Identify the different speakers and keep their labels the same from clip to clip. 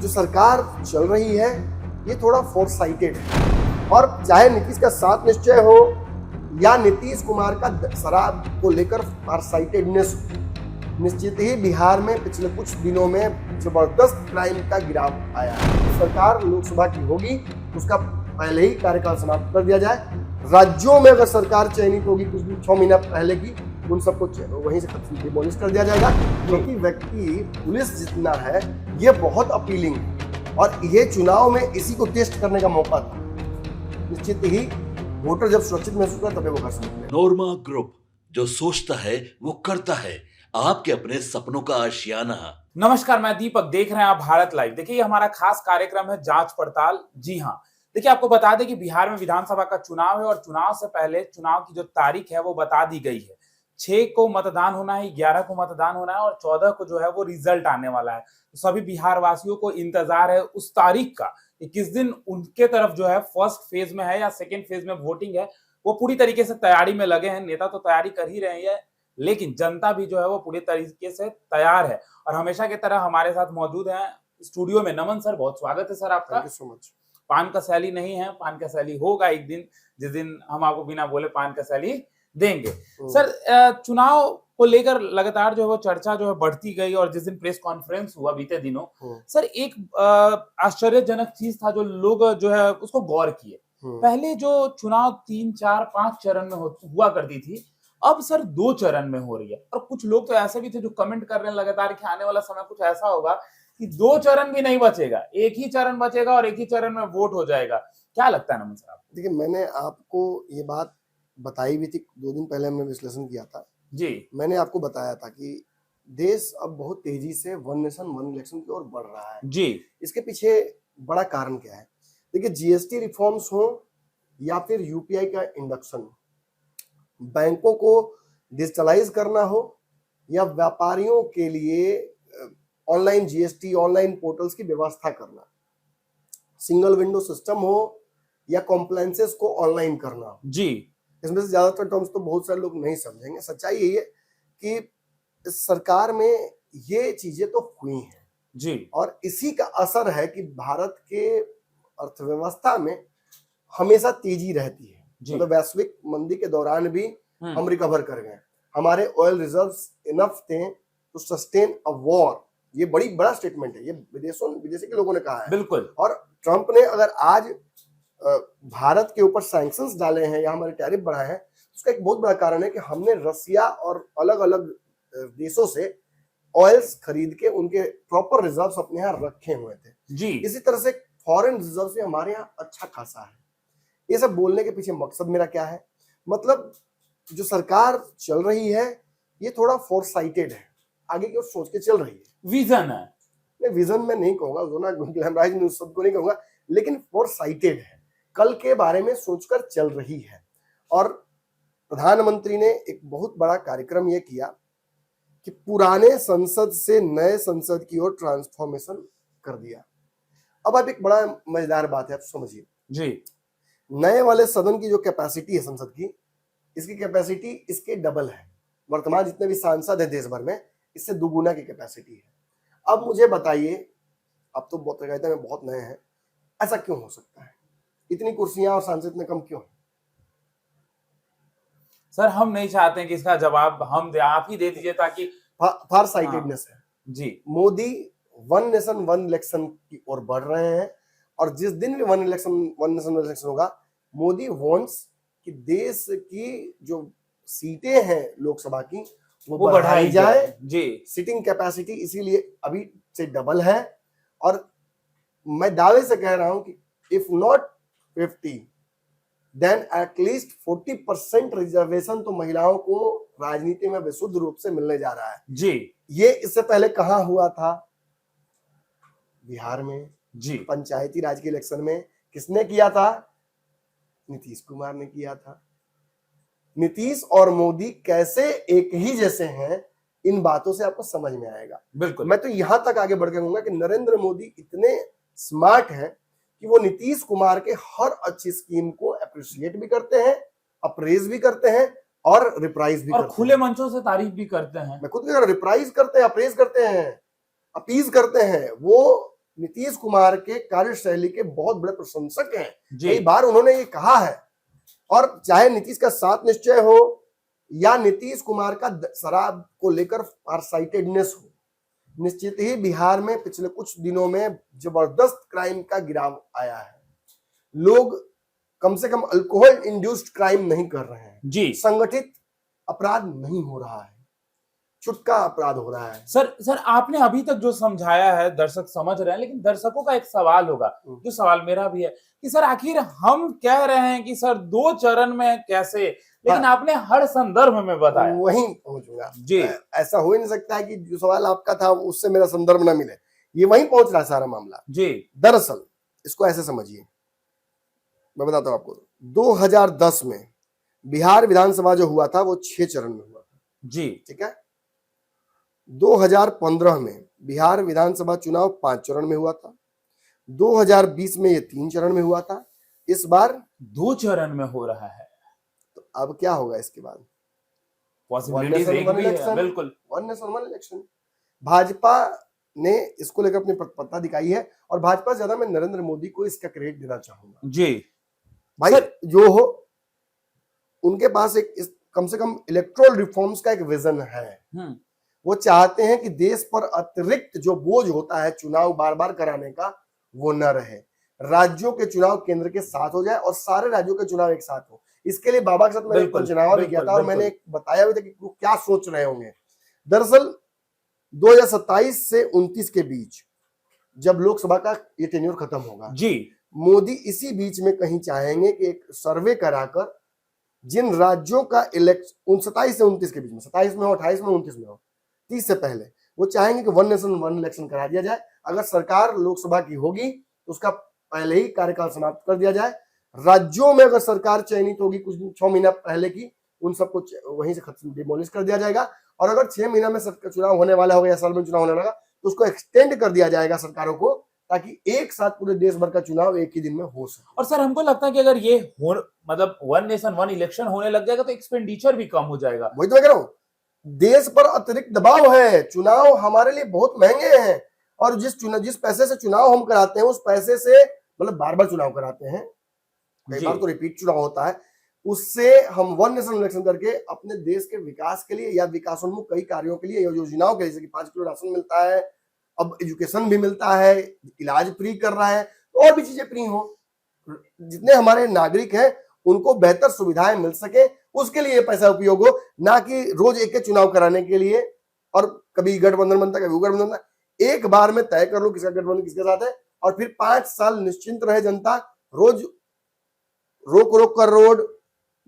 Speaker 1: जो सरकार चल रही है ये थोड़ा फोरसाइटेड है, और चाहे नीतीश का साथ निश्चय हो या नीतीश कुमार का शराब को लेकर फारसाइटेडनेस हो, निश्चित ही बिहार में पिछले कुछ दिनों में जबरदस्त क्राइम का गिराव आया है। सरकार लोकसभा की होगी, उसका पहले ही कार्यकाल समाप्त कर दिया जाए। राज्यों में अगर सरकार चयनित होगी कुछ भी 6 महीना पहले की, उन सबको वहीं से डिमोलिश कर दिया जाएगा, क्योंकि व्यक्ति पुलिस जितना है ये बहुत अपीलिंग है और ये चुनाव में इसी को टेस्ट करने का मौका था। निश्चित ही वोटर जब सुरक्षित महसूस करता तभी वो कर सकते हैं।
Speaker 2: नोरमा ग्रुप, जो सोचता है वो करता है, आपके अपने सपनों का आशियाना।
Speaker 3: नमस्कार, मैं दीपक, देख रहे हैं आप भारत लाइव। देखिए, ये हमारा खास कार्यक्रम है जांच पड़ताल। जी हाँ, देखिए आपको बता दें कि बिहार में विधानसभा का चुनाव है और चुनाव से पहले चुनाव की जो तारीख है वो बता दी गई है। 6 को मतदान होना है, 11 को मतदान होना है और 14 को जो है वो रिजल्ट आने वाला है। तो सभी बिहार वासियों को इंतजार है उस तारीख का कि किस दिन उनके तरफ जो है फर्स्ट फेज में है या सेकेंड फेज में वोटिंग है। वो पूरी तरीके से तैयारी में लगे हैं। नेता तो तैयारी कर ही रहे हैं, लेकिन जनता भी जो है वो पूरी तरीके से तैयार है। और हमेशा की तरह हमारे साथ मौजूद हैं स्टूडियो में। नमन सर, बहुत स्वागत है सर आपका।
Speaker 1: Thank you so much.
Speaker 3: पान का सैली नहीं है, पान का सैली होगा एक दिन, जिस दिन हम आपको बिना बोले पान का सैली देंगे। सर, चुनाव को लेकर लगातार जो है वो चर्चा जो है बढ़ती गई और जिस दिन प्रेस कॉन्फ्रेंस हुआ बीते दिनों, सर एक आश्चर्यजनक चीज था जो लोग जो है उसको गौर किए। पहले जो चुनाव 3, 4, 5 चरण में हुआ करती थी, अब सर 2 चरण में हो रही है। और कुछ लोग तो ऐसे भी थे जो कमेंट कर रहे हैं लगातार कि आने वाला समय कुछ ऐसा होगा कि 2 चरण भी नहीं बचेगा, एक ही चरण बचेगा और एक ही चरण में वोट हो जाएगा। क्या लगता है नमन सर आपको?
Speaker 1: देखिए, मैंने आपको ये बात बताई भी थी, 2 दिन पहले हमने विश्लेषण किया था
Speaker 3: जी।
Speaker 1: मैंने आपको बताया था कि देश अब बहुत तेजी से वन नेशन वन इलेक्शन की ओर बढ़ रहा है
Speaker 3: जी।
Speaker 1: इसके पीछे बड़ा कारण क्या है? देखिए, जीएसटी रिफॉर्म्स हो या फिर यूपीआई का इंडक्शन, बैंकों को डिजिटलाइज करना हो या व्यापारियों के लिए ऑनलाइन जीएसटी, ऑनलाइन पोर्टल्स की व्यवस्था करना, सिंगल विंडो सिस्टम हो या कॉम्प्लायंसेस को ऑनलाइन करना हो
Speaker 3: जी।
Speaker 1: इसमें से ज्यादातर टर्म्स तो बहुत सारे लोग नहीं समझेंगे। सच्चाई यही है कि इस सरकार में ये चीजें तो हुई हैं
Speaker 3: जी,
Speaker 1: और इसी का असर है कि भारत के अर्थव्यवस्था में हमेशा तेजी रहती है। मतलब वैश्विक मंदी के दौरान भी हम रिकवर कर गए। हमारे ऑयल रिजर्व्स इनफ थे टू सस्टेन अ वॉर। ये बड़ा स्टेटमेंट है, ये विदेशी के लोगों ने कहा है।
Speaker 3: बिल्कुल।
Speaker 1: और ट्रंप ने अगर आज भारत के ऊपर सैंक्शंस डाले हैं या हमारे टैरिफ बढ़ाए हैं, उसका एक बहुत बड़ा कारण है कि हमने रसिया और अलग अलग देशों से ऑयल्स खरीद के उनके प्रॉपर रिजर्व्स अपने यहाँ रखे हुए थे
Speaker 3: जी।
Speaker 1: इसी तरह से फॉरेन रिजर्व से हमारे यहाँ अच्छा खासा है। ये सब बोलने के पीछे मकसद मेरा क्या है? मतलब जो सरकार चल रही है ये थोड़ा फोरसाइटेड है, आगे की ओर सोच के चल रही है।
Speaker 3: विजन है।
Speaker 1: मैं विजन में नहीं कहूंगा, ग्लैमराइज न्यूज़ सबको नहीं कहूंगा, लेकिन फोरसाइटेड है, कल के बारे में सोचकर चल रही है। और प्रधानमंत्री ने एक बहुत बड़ा कार्यक्रम यह किया कि पुराने संसद से नए संसद की ओर ट्रांसफॉर्मेशन कर दिया। अब आप एक बड़ा मजेदार बात है, आप समझिए
Speaker 3: जी।
Speaker 1: नए वाले सदन की जो कैपेसिटी है संसद की, इसकी कैपेसिटी इसके डबल है। वर्तमान जितने भी सांसद है देश भर में, इससे दुगुना की कैपेसिटी है। अब मुझे बताइए, अब तो पत्रकारिता में बहुत नए हैं, ऐसा क्यों हो सकता है? इतनी कुर्सियां और सांसद इतने कम क्यों?
Speaker 3: सर, हम नहीं चाहते हैं कि इसका जवाब आप ही दे दीजिए, ताकि
Speaker 1: फार साइटेडनेस है
Speaker 3: जी।
Speaker 1: Modi one nation one election की ओर बढ़ रहे हैं और जिस दिन भी वन नेशन वन इलेक्शन होगा, मोदी वांट्स कि देश की जो सीटें हैं लोकसभा की वो बढ़ाई जाए
Speaker 3: जी।
Speaker 1: सिटिंग कैपेसिटी इसीलिए अभी से डबल है। और मैं दावे से कह रहा हूं कि if not 50 then at least 40% reservation तो महिलाओं को राजनीति में विशुद्ध रूप से मिलने जा रहा है
Speaker 3: जी।
Speaker 1: ये इससे पहले कहां हुआ था? बिहार में
Speaker 3: जी।
Speaker 1: पंचायती राज के इलेक्शन में किसने किया था? नीतीश कुमार ने किया था। नीतीश और मोदी कैसे एक ही जैसे हैं, इन बातों से आपको समझ में आएगा।
Speaker 3: बिल्कुल।
Speaker 1: मैं तो यहां तक आगे बढ़ के कहूंगा कि नरेंद्र मोदी इतने स्मार्ट हैं कि वो नीतीश कुमार के हर अच्छी स्कीम को अप्रिशिएट भी करते हैं, अप्रेज भी करते हैं और रिप्राइज भी
Speaker 3: और
Speaker 1: करते
Speaker 3: खुले
Speaker 1: हैं।
Speaker 3: मंचों से तारीफ भी करते हैं।
Speaker 1: मैं खुद रिप्राइज करते हैं, अप्रेज करते हैं, अपीज करते हैं। वो नीतीश कुमार के कार्यशैली के बहुत बड़े प्रशंसक हैं।
Speaker 3: जी
Speaker 1: कई बार उन्होंने ये कहा है, और चाहे नीतीश का सात निश्चय हो या नीतीश कुमार का शराब को लेकर फारसाइटेडनेस हो, निश्चित ही बिहार में पिछले कुछ दिनों में जबरदस्त क्राइम का गिराव आया है। लोग कम से कम अल्कोहल इंड्यूस्ड क्राइम नहीं कर रहे हैं,
Speaker 3: जी
Speaker 1: संगठित अपराध नहीं हो रहा है, छुटका अपराध हो रहा है।
Speaker 3: सर आपने अभी तक जो समझाया है दर्शक समझ रहे हैं, लेकिन दर्शकों का एक सवाल होगा, जो सवाल मेरा भी है कि सर आखिर हम कह रहे हैं कि सर 2 चरण में कैसे, लेकिन आपने हर संदर्भ में बताया।
Speaker 1: वहीं पहुंचूंगा
Speaker 3: जी
Speaker 1: ऐसा हो ही नहीं सकता है कि जो सवाल आपका था उससे मेरा संदर्भ ना मिले, ये वहीं पहुंच रहा है सारा मामला।
Speaker 3: जी
Speaker 1: दरअसल इसको ऐसे समझिए, मैं बताता हूं आपको। 2010 में बिहार विधानसभा जो हुआ था वो 6 चरण में हुआ था,
Speaker 3: जी
Speaker 1: ठीक है। 2015 में बिहार विधानसभा चुनाव 5 चरण में हुआ था। 2020 में ये 3 चरण में हुआ था, इस बार
Speaker 3: 2 चरण में हो रहा है।
Speaker 1: तो अब क्या होगा इसके बाद?
Speaker 3: पॉसिबिलिटीज एक भी है, बिल्कुल।
Speaker 1: One nation one election. Bhajpa ने इसको लेकर अपनी तत्परता दिखाई है, और भाजपा ज्यादा मैं नरेंद्र मोदी को इसका क्रेडिट देना चाहूंगा।
Speaker 3: जी
Speaker 1: भाई जो हो, उनके पास एक कम से कम इलेक्टोरल रिफॉर्म्स का एक विजन है। वो चाहते हैं कि देश पर अतिरिक्त जो बोझ होता है चुनाव बार बार कराने का, वो न रहे। राज्यों के चुनाव केंद्र के साथ हो जाए और सारे राज्यों के चुनाव एक साथ हो। इसके लिए बाबा के साथ मैंने पंचनामा भी किया था, और मैंने बताया भी था कि वो क्या सोच रहे होंगे। दरअसल 2027 से 29 के बीच जब लोकसभा का ये टेन्योर खत्म होगा,
Speaker 3: जी
Speaker 1: मोदी इसी बीच में कहीं चाहेंगे कि एक सर्वे कराकर जिन राज्यों का इलेक्शन 27 से 29 के बीच में, 27 में हो, 28 में, 29 में हो, 30 से पहले वो चाहेंगे कि वन नेशन वन इलेक्शन करा दिया जाए। अगर सरकार लोकसभा की होगी तो उसका पहले ही कार्यकाल समाप्त कर दिया जाए। राज्यों में अगर सरकार चयनित होगी कुछ 6 महीना पहले की, उन सबको वहीं से खत्म डिमोलिश कर दिया जाएगा। और अगर 6 महीना में चुनाव होने वाला होगा या साल में चुनाव होने वाला तो उसको एक्सटेंड कर दिया जाएगा सरकारों को, ताकि एक साथ पूरे देश भर का चुनाव एक ही दिन में हो सके।
Speaker 3: और सर हमको लगता है कि अगर ये मतलब वन नेशन वन इलेक्शन होने लग जाएगा तो एक्सपेंडिचर भी कम हो जाएगा।
Speaker 1: वही तो मैं कह रहा हूँ, देश पर अतिरिक्त दबाव है, चुनाव हमारे लिए बहुत महंगे हैं, और जिस पैसे से चुनाव हम कराते हैं उस पैसे से, मतलब बार बार चुनाव कराते हैं, कई बार तो रिपीट चुनाव होता है, उससे हम वन नेशन इलेक्शन करके अपने देश के विकास के लिए या विकासोन्मुख कई कार्यों के लिए, योजनाओं के लिए, जैसे कि 5 किलो राशन मिलता है, अब एजुकेशन भी मिलता है, इलाज फ्री कर रहा है, तो और भी चीजें फ्री हो, जितने हमारे नागरिक हैं उनको बेहतर सुविधाएं मिल सके, उसके लिए पैसा उपयोग हो, ना कि रोज एक चुनाव कराने के लिए। और कभी गठबंधन बनता, कभी वो गठबंधन बनता, एक बार में तय कर लो किसका गठबंधन किसके साथ है, और फिर 5 साल निश्चिंत रहे जनता। रोज रोक कर रोड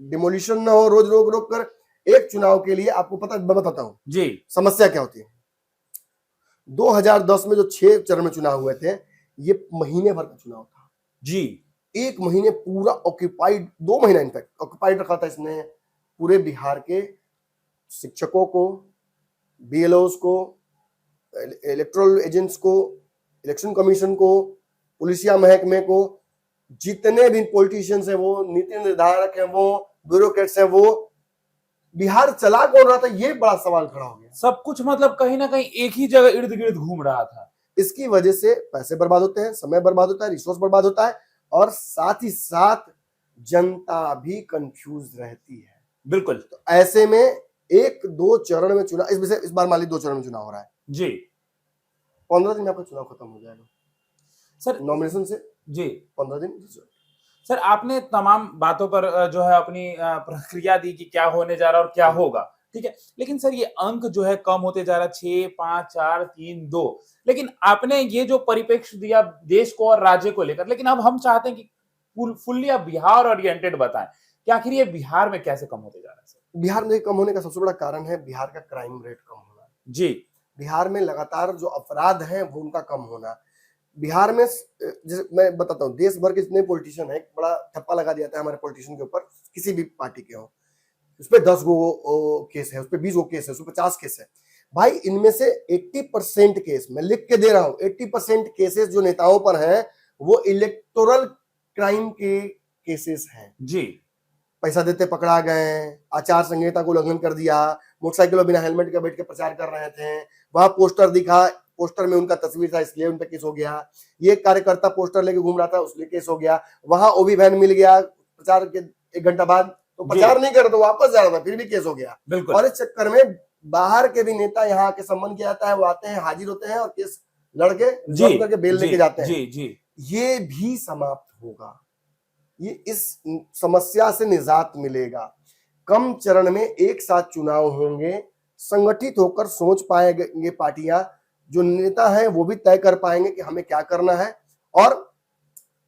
Speaker 1: डिमोलिशन ना हो, रोज रोक कर एक चुनाव के लिए। आपको पता, मैं बताता हूं
Speaker 3: जी
Speaker 1: समस्या क्या होती है। 2010 में जो 6 चरण में चुनाव हुए थे, ये महीने भर का चुनाव था
Speaker 3: जी।
Speaker 1: 1 महीने पूरा ऑक्यूपाइड, 2 महीना इनफैक्ट ऑक्यूपाइड रखा था इसने पूरे बिहार के शिक्षकों को, बीएलओस को, इलेक्टोरल एजेंट्स को, इलेक्शन कमीशन को, पुलिसिया महकमे को, जितने भी पॉलिटिशियंस हैं, वो नीति निर्धारक हैं, वो ब्यूरोक्रेट्स हैं, वो बिहार चला कौन रहा था, ये बड़ा सवाल खड़ा हो गया।
Speaker 3: सब कुछ मतलब कहीं ना कहीं एक ही जगह इर्द गिर्द घूम रहा था।
Speaker 1: इसकी वजह से पैसे बर्बाद होते हैं, समय बर्बाद होता है, रिसोर्स बर्बाद होता है, और साथ ही साथ जनता भी कंफ्यूज रहती है।
Speaker 3: बिल्कुल।
Speaker 1: तो ऐसे में 1-2 चरण में चुनाव, इस बार मान ली 2 चरण में चुनाव हो रहा है
Speaker 3: जी।
Speaker 1: 15 दिन में आपका चुनाव खत्म हो जाएगा
Speaker 3: सर
Speaker 1: नॉमिनेशन से
Speaker 3: जी।
Speaker 1: 15 दिन।
Speaker 3: सर आपने तमाम बातों पर जो है अपनी प्रक्रिया दी कि क्या होने जा रहा है और क्या होगा, ठीक है, लेकिन सर ये अंक जो है कम होते जा रहा है, 6, 5, 4, 3, 2, लेकिन आपने ये जो परिप्रेक्ष्य दिया देश को और राज्य को लेकर, लेकिन अब हम चाहते हैं कि फुल्ली आप बिहार ओरिएंटेड बताएं कि आखिर ये बिहार में कैसे कम होते जा रहा है। सर बिहार
Speaker 1: में कम होने का सबसे बड़ा कारण है बिहार का क्राइम रेट कम होना
Speaker 3: जी।
Speaker 1: बिहार में लगातार जो अपराध हैं वो उनका कम होना। बिहार में जैसे मैं बताता हूँ, देश भर के जितने पॉलिटिशियन है, बड़ा ठप्पा लगा दिया है हमारे पॉलिटिशियन के ऊपर, किसी भी पार्टी के हो, उस पर 10 गो केस है, उस पर 20 गो केस है, उस पर 50 केस है। भाई इनमें से 80% केस, मैं लिख के दे रहा हूँ, 80% केसेस जो नेताओं पर हैं वो इलेक्टोरल क्राइम के केसेस हैं
Speaker 3: जी।
Speaker 1: पैसा देते पकड़ा गए, आचार संहिता को उल्लंघन कर दिया, मोटरसाइकिल बिना हेलमेट के बैठ के प्रचार कर रहे थे, वहां पोस्टर दिखा, पोस्टर में उनका तस्वीर था इसलिए उन पर केस हो गया, ये कार्यकर्ता पोस्टर लेके घूम रहा था उसलिए केस हो गया, वहां ओबी वैन मिल गया प्रचार के 1 घंटा बाद, तो प्रचार नहीं कर रहा था, वापस जा रहा था, फिर भी केस हो गया।
Speaker 3: बिल्कुल।
Speaker 1: और इस चक्कर में बाहर के भी नेता यहाँ आके सम्मान किया जाता है, वो आते हैं, हाजिर होते हैं और केस लड़के जब्त करके बेल लेके जाते हैं।
Speaker 3: जी जी,
Speaker 1: ये भी समाप्त होगा, ये इस समस्या से निजात मिलेगा। कम चरण में एक साथ चुनाव होंगे, संगठित होकर सोच पाएंगे पार्टियां, जो नेता हैं वो भी तय कर पाएंगे कि हमें क्या करना है। और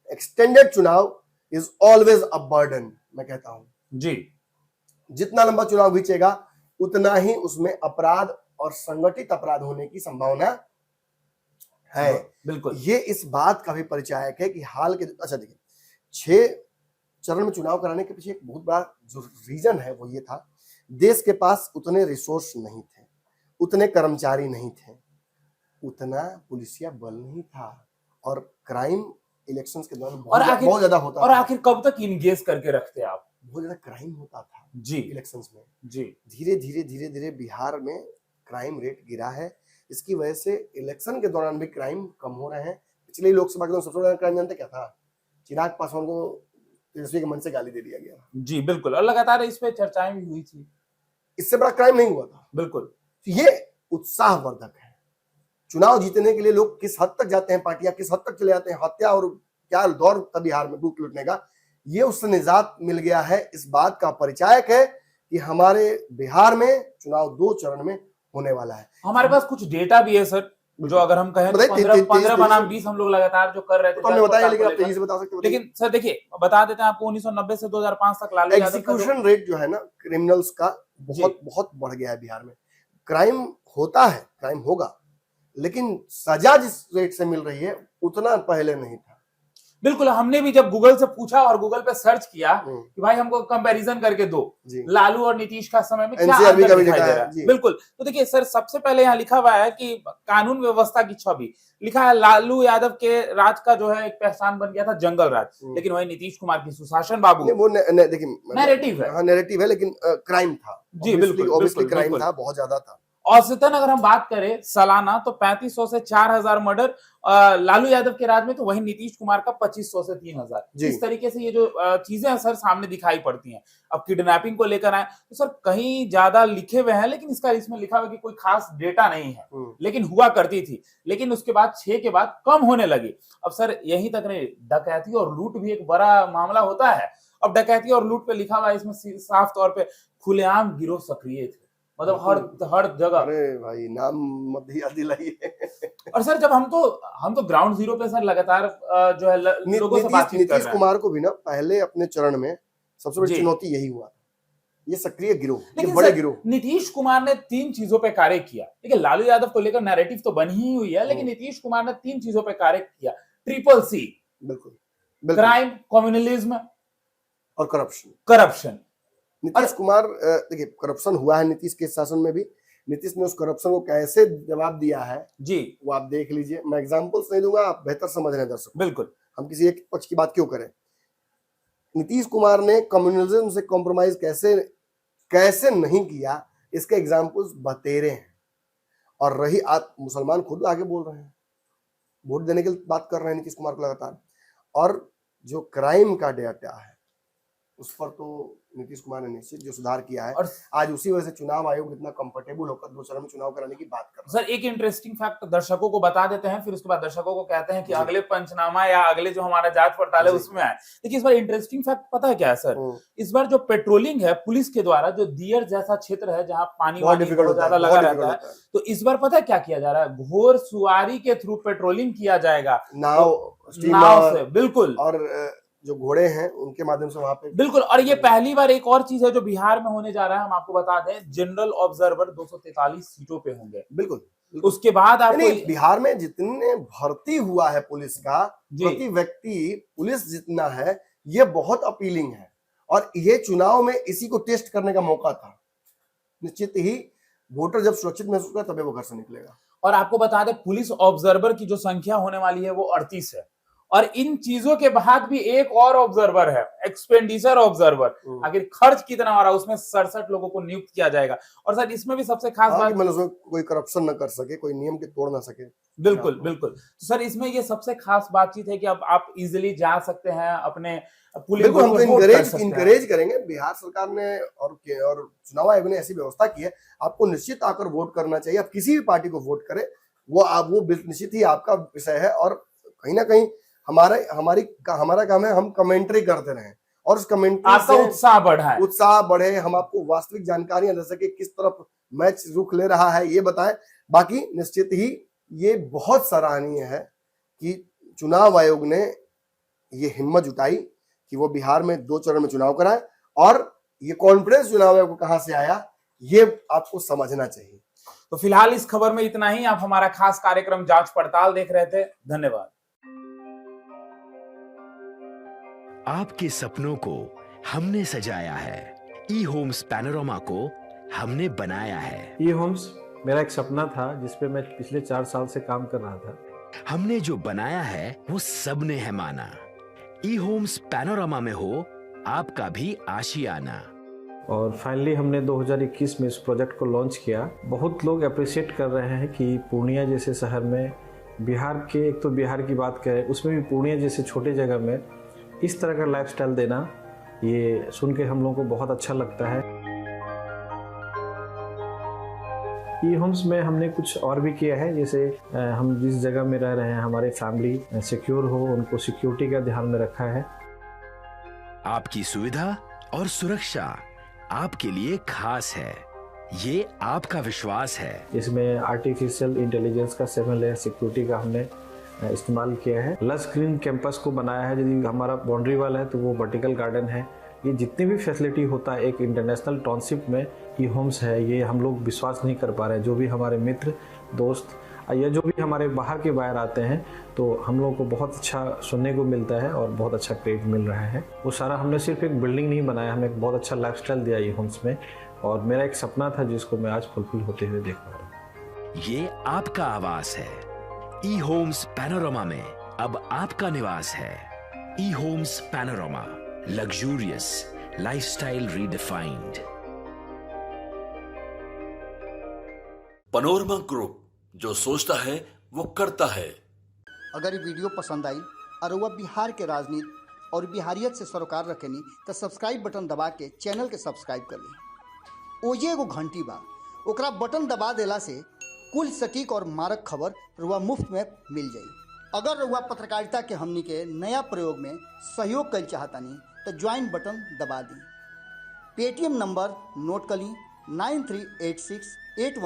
Speaker 1: एक्सटेंडेड चुनाव इज ऑलवेज अ बर्डन, मैं कहता हूं
Speaker 3: जी।
Speaker 1: जितना लंबा चुनाव खींचेगा उतना ही उसमें अपराध और संगठित अपराध होने की संभावना है।
Speaker 3: बिल्कुल,
Speaker 1: ये इस बात का भी परिचायक है कि हाल के, अच्छा देखिए, 6 चरण में चुनाव कराने के पीछे एक बहुत बड़ा जो रीजन है वो ये था, देश के पास उतने रिसोर्स नहीं थे, उतने कर्मचारी नहीं थे, उतना पुलिसिया बल नहीं था, और क्राइम इलेक्शंस के दौरान बहुत ज्यादा होता
Speaker 3: और
Speaker 1: था।
Speaker 3: आखिर कब तक इंगेज करके रखते आप?
Speaker 1: बहुत ज्यादा क्राइम होता था
Speaker 3: जी
Speaker 1: इलेक्शंस में।
Speaker 3: जी,
Speaker 1: धीरे धीरे बिहार में क्राइम रेट गिरा है, इसकी वजह से इलेक्शन के दौरान भी क्राइम कम हो रहे हैं। पिछले लोकसभा के दौरान सबसे बड़ा क्राइम जानते क्या था? चिराग पासवान को तेजस्वी के मन से गाली दे दिया गया।
Speaker 3: जी बिल्कुल, और लगातार इस पे चर्चाएं भी हुई थी।
Speaker 1: इससे बड़ा क्राइम नहीं हुआ था।
Speaker 3: बिल्कुल,
Speaker 1: ये उत्साहवर्धक है। चुनाव जीतने के लिए लोग किस हद तक जाते हैं, पार्टियां किस हद तक चले जाते हैं, हत्या और क्या दौर था बिहार में लूट लूटने का, ये उससे निजात मिल गया है। इस बात का परिचायक है कि हमारे बिहार में चुनाव 2 चरण में होने वाला है।
Speaker 3: हमारे पास कुछ डेटा भी है सर, जो अगर हम कहें तो 15 बनाम 20 हम लोग लगातार जो कर रहे थे,
Speaker 1: तो हमने बताया, लेकिन आप तेजी से बता सकते हो।
Speaker 3: लेकिन सर देखिए, बता देते हैं आपको, 1990 से 2005 तक लालू यादव का
Speaker 1: एग्जीक्यूशन रेट जो है ना क्रिमिनल्स का बहुत बढ़ गया है बिहार में। क्राइम होता है, क्राइम होगा, लेकिन सजा जिस रेट से मिल रही है उतना पहले नहीं था।
Speaker 3: बिल्कुल, हमने भी जब गूगल से पूछा और गूगल पे सर्च किया कि भाई हमको कंपैरिजन करके दो लालू और नीतीश का समय में क्या अंतर दिखाई दे रहा है। बिल्कुल, तो देखिए सर, सबसे पहले यहाँ लिखा हुआ है कि कानून व्यवस्था की छवि, लिखा है लालू यादव के राज का जो है एक पहचान बन गया था जंगल राज, लेकिन वही नीतीश कुमार की सुशासन बाबू,
Speaker 1: वो देखिए
Speaker 3: नैरेटिव है।
Speaker 1: हाँ, नैरेटिव है, लेकिन क्राइम था।
Speaker 3: जी बिल्कुल,
Speaker 1: ऑब्वियसली क्राइम था, बहुत ज्यादा था।
Speaker 3: औसतन अगर हम बात करें सालाना, तो 3500 से 4000 मर्डर लालू यादव के राज में, तो वही नीतीश कुमार का 2500 से 3000। इस तरीके से ये जो चीजें हैं सर सामने दिखाई पड़ती हैं। अब किडनैपिंग को लेकर आए तो सर कहीं ज्यादा लिखे हुए हैं, लेकिन इसमें लिखा हुआ कि कोई खास डेटा नहीं है, लेकिन हुआ करती थी, लेकिन उसके बाद 6 के बाद कम होने लगी। अब सर यहीं तक नहीं, डकैती और लूट भी एक बड़ा मामला होता है। अब डकैती और लूट पे लिखा हुआ है इसमें साफ तौर पे खुलेआम गिरोह सक्रिय थे, मतलब हर जगह।
Speaker 1: अरे भाई नाम मत याद दिलाइए।
Speaker 3: और सर जब हम तो ग्राउंड जीरो पे सर लगातार जो है लोगों से बातचीत कर रहे हैं।
Speaker 1: नीतीश कुमार को भी ना पहले अपने चरण में सबसे बड़ी चुनौती यही हुआ, ये सक्रिय गिरोह, ये बड़े गिरोह।
Speaker 3: नीतीश कुमार ने 3 चीजों पे कार्य किया। देखिए, लालू यादव को लेकर नैरेटिव तो बनी ही हुई है, लेकिन नीतीश कुमार ने 3 चीजों पे कार्य किया। ट्रिपल सी,
Speaker 1: बिल्कुल,
Speaker 3: क्राइम, कम्युनलिज्म
Speaker 1: और
Speaker 3: करप्शन।
Speaker 1: नीतीश कुमार, देखिए करप्शन हुआ है नीतीश के शासन में भी, नीतीश ने उस करप्शन को कैसे जवाब दिया है जी, वो आप देख लीजिए। मैं एग्जांपल्स नहीं दूंगा, आप बेहतर समझ रहे हैं दर्शक।
Speaker 3: बिल्कुल, हम
Speaker 1: किसी एक पक्ष की बात क्यों करें। नीतीश कुमार ने कम्युनलिज्म से कॉम्प्रोमाइज कैसे नहीं किया, इसके एग्जांपल्स बतेरे हैं। और रही आप, मुसलमान खुद आगे बोल रहे हैं, वोट देने की बात कर रहे हैं नीतीश कुमार को लगातार। और जो क्राइम का डेटा है उस पर तो नीतीश कुमार ने निश्चित जो सुधार किया है, और आज उसी वजह से चुनाव आयोग इतना कंफर्टेबल होकर 2 चरण में चुनाव कराने की बात कर रहा है।
Speaker 3: सर एक इंटरेस्टिंग फैक्ट दर्शकों को बता देते हैं, फिर उसके बाद दर्शकों को कहते हैं कि अगले पंचनामा या अगले जो हमारा जांच पड़ताल है उसमें आए। देखिए इस बार इंटरेस्टिंग फैक्ट पता है क्या है सर, इस बार जो पेट्रोलिंग है पुलिस के द्वारा, जो दियर जैसा क्षेत्र है जहाँ पानी बहुत ज्यादा लगा रहता है, तो इस बार पता है क्या किया जा रहा है, घोड़ सुवारी के थ्रू पेट्रोलिंग किया जाएगा,
Speaker 1: नाव से। बिल्कुल, और जो घोड़े हैं उनके माध्यम से वहां पे। बिल्कुल,
Speaker 3: और ये पहली बार एक और चीज है जो बिहार में होने जा रहा है, हम आपको बता दें, जनरल ऑब्जर्वर 243 सीटों पे होंगे।
Speaker 1: बिल्कुल,
Speaker 3: उसके बाद आपको
Speaker 1: बिहार में जितने भर्ती हुआ है पुलिस का, प्रति व्यक्ति पुलिस जितना है, ये बहुत अपीलिंग है। और ये चुनाव में इसी को टेस्ट करने का मौका था। निश्चित ही वोटर जब सुरक्षित महसूस करेगा तभी वो घर से निकलेगा।
Speaker 3: और आपको बता दें, पुलिस ऑब्जर्वर की जो संख्या होने वाली है वो 38 है, और इन चीजों के बाद भी एक और ऑब्जर्वर है, एक्सपेंडिचर ऑब्जर्वर, आखिर खर्च कितना हो रहा है, उसमें 67 लोगों को नियुक्त किया जाएगा। और सर इसमें भी सबसे खास बात,
Speaker 1: मतलब उसमें कोई करप्शन न कर सके, कोई नियम के तोड़ ना सके।
Speaker 3: बिल्कुल बिल्कुल। तो सर इसमें ये सबसे खास बातचीत है कि अब आप इजीली जा सकते हैं अपने पुलिस,
Speaker 1: बिल्कुल, हम तो
Speaker 3: इनकरेज
Speaker 1: इनकरेज करेंगे। बिहार सरकार ने और चुनाव आयोग ने ऐसी व्यवस्था की है, आपको निश्चित आकर वोट करना चाहिए। आप किसी भी पार्टी को वोट करें, वो निश्चित ही आपका विषय है। और कहीं ना कहीं हमारा काम है, हम कमेंट्री करते रहें और उस कमेंट्री से उत्साह बढ़े, हम आपको वास्तविक जानकारियां दे सके, किस तरफ मैच रुख ले रहा है ये बताएं। बाकी निश्चित ही ये बहुत सराहनीय है कि चुनाव आयोग ने ये हिम्मत जुटाई कि वो बिहार में 2 चरण में चुनाव कराए, और ये कॉन्फिडेंस चुनाव आयोग को कहां से आया ये आपको समझना चाहिए।
Speaker 3: तो फिलहाल इस खबर में इतना ही। आप हमारा खास कार्यक्रम जांच पड़ताल देख रहे थे, धन्यवाद।
Speaker 4: आपके सपनों को हमने सजाया है, ई होम्स पैनोरामा को हमने बनाया है।
Speaker 5: ई होम्स मेरा एक सपना था जिसपे मैं पिछले 4 साल से काम कर रहा था।
Speaker 4: हमने जो बनाया है वो सबने है माना। ई होम्स पैनोरामा में हो आपका भी आशियाना।
Speaker 5: और फाइनली हमने 2021 में इस प्रोजेक्ट को लॉन्च किया। बहुत लोग अप्रिशिएट कर रहे हैं कि पूर्णिया जैसे शहर में, बिहार के, एक तो बिहार की बात करें उसमें भी पूर्णिया जैसे छोटे जगह में इस तरह का लाइफस्टाइल देना, ये सुन के हम लोगों को बहुत अच्छा लगता है। ई होम्स में हमने कुछ और भी किया है, जैसे हम जिस जगह में रह रहे हैं हमारे फैमिली सिक्योर हो, उनको सिक्योरिटी का ध्यान में रखा है।
Speaker 4: आपकी सुविधा और सुरक्षा आपके लिए खास है, ये आपका विश्वास है।
Speaker 5: इसमें आर्टिफिशियल इंटेलिजेंस का 7 लेयर सिक्योरिटी का हमने इस्तेमाल किया है। लश ग्रीन कैंपस को बनाया है। यदि हमारा बाउंड्री वाल है तो वो वर्टिकल गार्डन है। ये जितनी भी फैसिलिटी होता है एक इंटरनेशनल टाउनशिप में, ई होम्स है, ये हम लोग विश्वास नहीं कर पा रहे हैं। जो भी हमारे मित्र दोस्त या जो भी हमारे बाहर के बाहर आते हैं तो हम लोगों को बहुत अच्छा सुनने को मिलता है और बहुत अच्छा क्रेडिट मिल रहा है। वो सारा हमने सिर्फ एक बिल्डिंग नहीं बनाया, हमें एक बहुत अच्छा लाइफस्टाइल दिया ई होम्स में, और मेरा एक सपना था जिसको मैं आज फुलफिल होते हुए देख पा रहा हूँ।
Speaker 4: ये आपका आवास है। ई होम्स पैनोरामा में अब आपका निवास है। E homes panorama, luxurious lifestyle redefined.
Speaker 2: Panorama group, जो सोचता है वो करता है।
Speaker 6: अगर ये वीडियो पसंद आई और वह बिहार के राजनीति और बिहारियत से सरोकार रखेनी तो सब्सक्राइब बटन दबा के चैनल के सब्सक्राइब कर ली। ओजे एगो घंटी बा, ओकरा बटन दबा देला से कुल सटीक और मारक खबर रुआ मुफ्त में मिल जाई। अगर रुआ पत्रकारिता के हमनी के नया प्रयोग में सहयोग कर चाहतानी तो ज्वाइन बटन दबा दी। पेटीएम नंबर नोट कर ली 938681